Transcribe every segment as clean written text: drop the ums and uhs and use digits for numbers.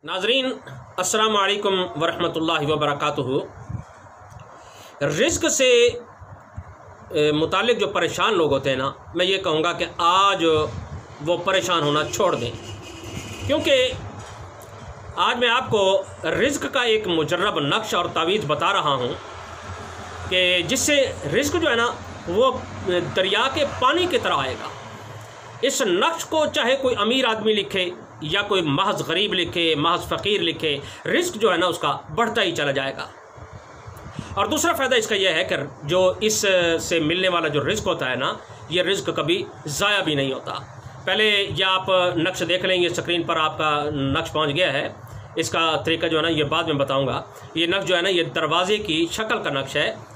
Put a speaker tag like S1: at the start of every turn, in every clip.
S1: नाजरीन अस्सलामु अलैकुम वरहमतुल्लाहि वबरकातुहू। रिज़्क़ से मुतालिक जो परेशान लोग होते हैं ना, मैं ये कहूँगा कि आज वो परेशान होना छोड़ दें, क्योंकि आज मैं आपको रिज़्क़ का एक मुजर्रब नक्श और तावीज़ बता रहा हूँ कि जिससे रिज़्क़ जो है ना वो दरिया के पानी की तरह आएगा। इस नक्श को चाहे कोई अमीर आदमी लिखे या कोई महज गरीब लिखे, महज फ़कीर लिखे, रिज़्क़ जो है ना उसका बढ़ता ही चला जाएगा। और दूसरा फ़ायदा इसका यह है कि जो इस से मिलने वाला जो रिज़्क़ होता है ना, ये रिज़्क़ कभी ज़ाया भी नहीं होता। पहले यह आप नक्श देख लेंगे, स्क्रीन पर आपका नक्श पहुंच गया है। इसका तरीका जो है ना ये बाद में बताऊंगा। ये नक्श जो है ना ये दरवाज़े की शक्ल का नक्श है।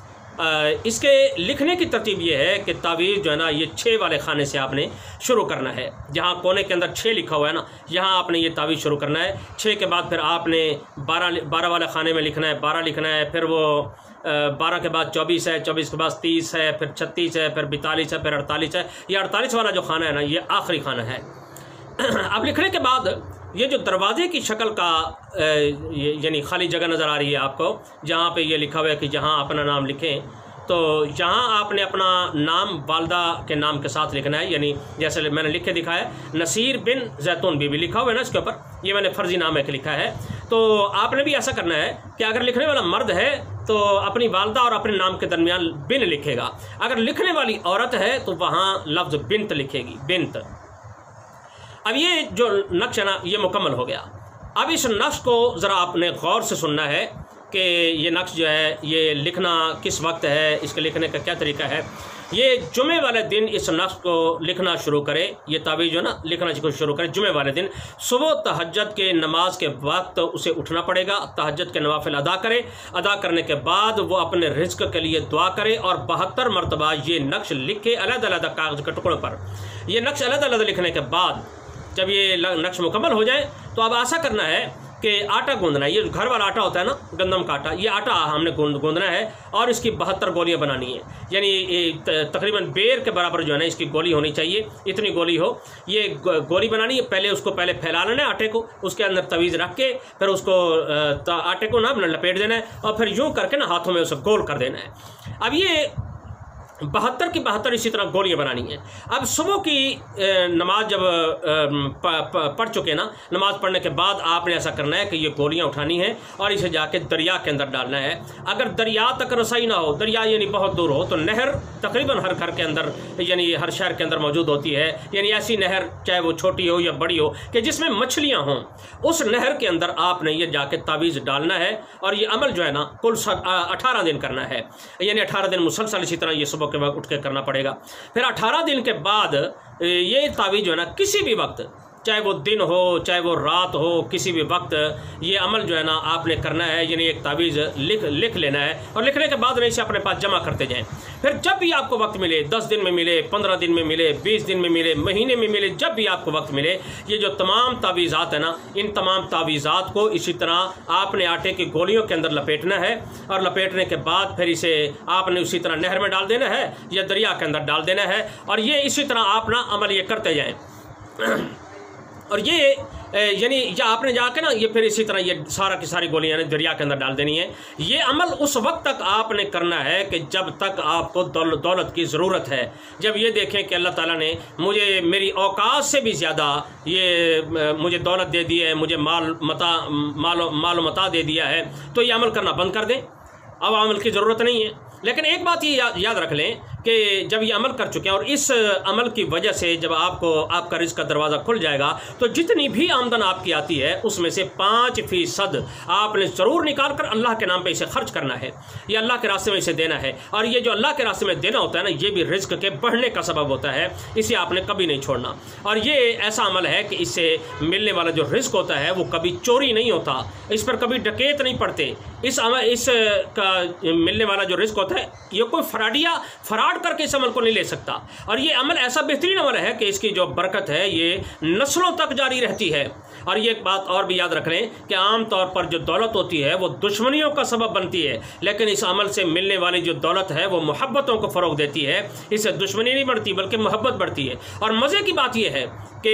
S1: इसके लिखने की तरतीब ये है कि तावीज़ जो है ना ये 6 वाले खाने से आपने शुरू करना है। जहाँ कोने के अंदर 6 लिखा हुआ है ना, यहाँ आपने ये तावीज़ शुरू करना है। 6 के बाद फिर आपने 12 वाले खाने में लिखना है, 12 लिखना है, फिर वो 12 के बाद 24 है, 24 के बाद 30 है, फिर 36 है, फिर 42 है, फिर 48 है। ये 48 वाला जो खाना है ना ये आखिरी खाना है। अब लिखने के बाद ये जो दरवाजे की शक्ल का यानी खाली जगह नज़र आ रही है आपको, जहाँ पे ये लिखा हुआ है कि जहाँ अपना नाम लिखें, तो यहाँ आपने अपना नाम वालदा के नाम के साथ लिखना है। यानी जैसे मैंने लिख के दिखाया है, नसीर बिन जैतून बीबी लिखा हुआ है ना इसके ऊपर, ये मैंने फ़र्ज़ी नाम है कि लिखा है। तो आपने भी ऐसा करना है कि अगर लिखने वाला मर्द है तो अपनी वालदा और अपने नाम के दरमियान बिन लिखेगा। अगर लिखने वाली औरत है तो वहाँ लफ्ज़ बिन्त लिखेगी, बिन्त। अब ये जो नक्श है ना ये मुकम्मल हो गया। अब इस नक्श को ज़रा आपने गौर से सुनना है कि ये नक्श जो है ये लिखना किस वक्त है, इसके लिखने का क्या तरीका है। ये जुमे वाले दिन इस नक्श को लिखना शुरू करें, ये तावीज़ जो ना लिखना शुरू करें जुमे वाले दिन। सुबह तहज्जुद के नमाज के वक्त उसे उठना पड़ेगा, तहज्जुद के नवाफिल अदा करे। अदा करने के बाद वो अपने रिज़्क़ के लिए दुआ करे और 72 मरतबा ये नक्श लिखे अलग-अलग कागज़ के टुकड़ों पर। ये नक्श अलग-अलग लिखने के बाद जब ये नक्श मुकम्मल हो जाए तो अब ऐसा करना है कि आटा गूंदना है। ये घर वाला आटा होता है ना, गंदम का आटा, ये आटा हमने गूंदना है और इसकी 72 गोलियां बनानी है। यानी तकरीबन बेर के बराबर जो है ना इसकी गोली होनी चाहिए, इतनी गोली हो। ये गोली बनानी है। पहले फैला लेना है आटे को, उसके अंदर तवीज़ रख के फिर उसको आटे को ना लपेट देना है और फिर यूँ करके ना हाथों में उसे गोल कर देना है। अब ये 72 की 72 इसी तरह गोलियां बनानी है। अब सुबह की नमाज जब पढ़ चुके ना, नमाज पढ़ने के बाद आपने ऐसा करना है कि ये गोलियां उठानी है और इसे जाके दरिया के अंदर डालना है। अगर दरिया तक रसाई ना हो, दरिया यानी बहुत दूर हो, तो नहर तकरीबन हर घर के अंदर यानी हर शहर के अंदर मौजूद होती है। यानी ऐसी नहर चाहे वो छोटी हो या बड़ी हो कि जिसमें मछलियाँ हों, उस नहर के अंदर आपने ये जाके तावीज़ डालना है। और ये अमल जो है ना कुल 18 दिन करना है। यानी 18 दिन मुसलसल इसी तरह ये सुबह के वक्त उठ के करना पड़ेगा। फिर 18 दिन के बाद ये तावीज़ जो है ना किसी भी वक्त, चाहे वो दिन हो चाहे वो रात हो, किसी भी वक्त ये अमल जो है ना आपने करना है। यानी एक तावीज़ लिख लेना है और लिखने के बाद इसे अपने पास जमा करते जाएं। फिर जब भी आपको वक्त मिले, 10 दिन में मिले, 15 दिन में मिले, 20 दिन में मिले, महीने में मिले, जब भी आपको वक्त मिले, ये जो तमाम तावीज़ात है ना, इन तमाम तावीज़ात को इसी तरह आपने आटे की गोलियों के अंदर लपेटना है। और लपेटने के बाद फिर इसे आपने उसी तरह नहर में डाल देना है या दरिया के अंदर डाल देना है। और ये इसी तरह आप ना अमल ये करते जाएँ। और ये यानी या आपने जाके ना ये फिर इसी तरह ये सारा की सारी गोलियां दरिया के अंदर डाल देनी है। ये अमल उस वक्त तक आपने करना है कि जब तक आपको दौलत की ज़रूरत है। जब ये देखें कि अल्लाह ताला ने मुझे मेरी औकात से भी ज़्यादा ये मुझे दौलत दे दी है, मुझे माल मता दे दिया है, तो ये अमल करना बंद कर दें। अब अमल की ज़रूरत नहीं है। लेकिन एक बात ये याद रख लें कि जब ये अमल कर चुके हैं और इस अमल की वजह से जब आपका रिज़्क़ का दरवाज़ा खुल जाएगा तो जितनी भी आमदन आपकी आती है उसमें से 5% आपने ज़रूर निकाल कर अल्लाह के नाम पे इसे खर्च करना है। ये अल्लाह के रास्ते में इसे देना है। और ये जो अल्लाह के रास्ते में देना होता है ना, ये भी रिज़्क़ के बढ़ने का सबब होता है। इसे आपने कभी नहीं छोड़ना। और ये ऐसा अमल है कि इससे मिलने वाला जो रिज़्क़ होता है वो कभी चोरी नहीं होता, इस पर कभी डकैत नहीं पड़ते। इस का मिलने वाला जो रिज़्क़ होता है ये कोई फराड करके इस अमल को नहीं ले सकता। और ये अमल ऐसा बेहतरीन अमल है कि इसकी जो बरकत है ये नस्लों तक जारी रहती है। और ये एक बात और भी याद रख लें कि आम तौर पर जो दौलत होती है वो दुश्मनियों का सबब बनती है, लेकिन इस अमल से मिलने वाली जो दौलत है वो मोहब्बतों को फ़रोग देती है। इससे दुश्मनी नहीं बढ़ती बल्कि मोहब्बत बढ़ती है। और मज़े की बात यह है कि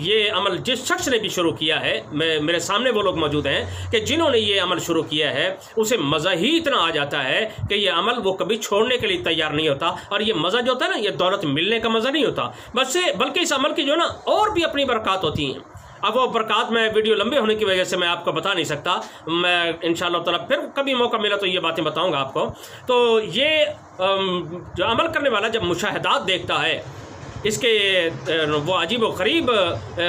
S1: ये अमल जिस शख्स ने भी शुरू किया है, मेरे सामने वो लोग मौजूद हैं कि जिन्होंने ये अमल शुरू किया है, उसे मज़ा ही इतना आ जाता है कि ये अमल वो कभी छोड़ने के लिए तैयार नहीं होता। और ये मज़ा जो होता है ना, ये दौलत मिलने का मज़ा नहीं होता बल्कि इस अमल की जो ना और भी अपनी बरक़ात होती हैं। अब वो बरक़ात में वीडियो लंबे होने की वजह से मैं आपको बता नहीं सकता। मैं इंशाअल्लाह ताला फिर कभी मौका मिला तो ये बातें बताऊंगा आपको। तो ये जो अमल करने वाला जब मुशाहदात देखता है, इसके वो अजीब व ग़रीब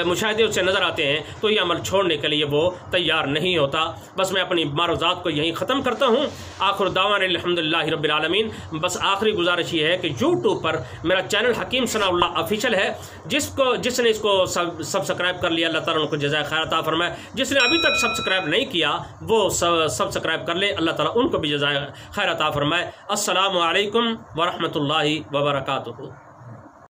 S1: मुशाहदे उससे नज़र आते हैं, तो ये अमल छोड़ने के लिए वो तैयार नहीं होता। बस मैं अपनी मारूज़ात को यहीं ख़त्म करता हूँ। आखिर दावाना अल्हम्दुलिल्लाहि रब्बिल आलमीन। बस आखिरी गुजारिश ये है कि यूट्यूब पर मेरा चैनल हकीम सनाउल्लाह ऑफिशियल है, जिसने इसको सब्सक्राइब कर लिया, अल्लाह ताला उनको जज़ाए खैर अता फरमाए। जिसने अभी तक सब्सक्राइब नहीं किया वो सब्सक्राइब कर ले, अल्लाह ताला उनको भी जज़ाए खैर अता फरमाए। अस्सलामु अलैकुम व रहमतुल्लाहि व बरकातुहू।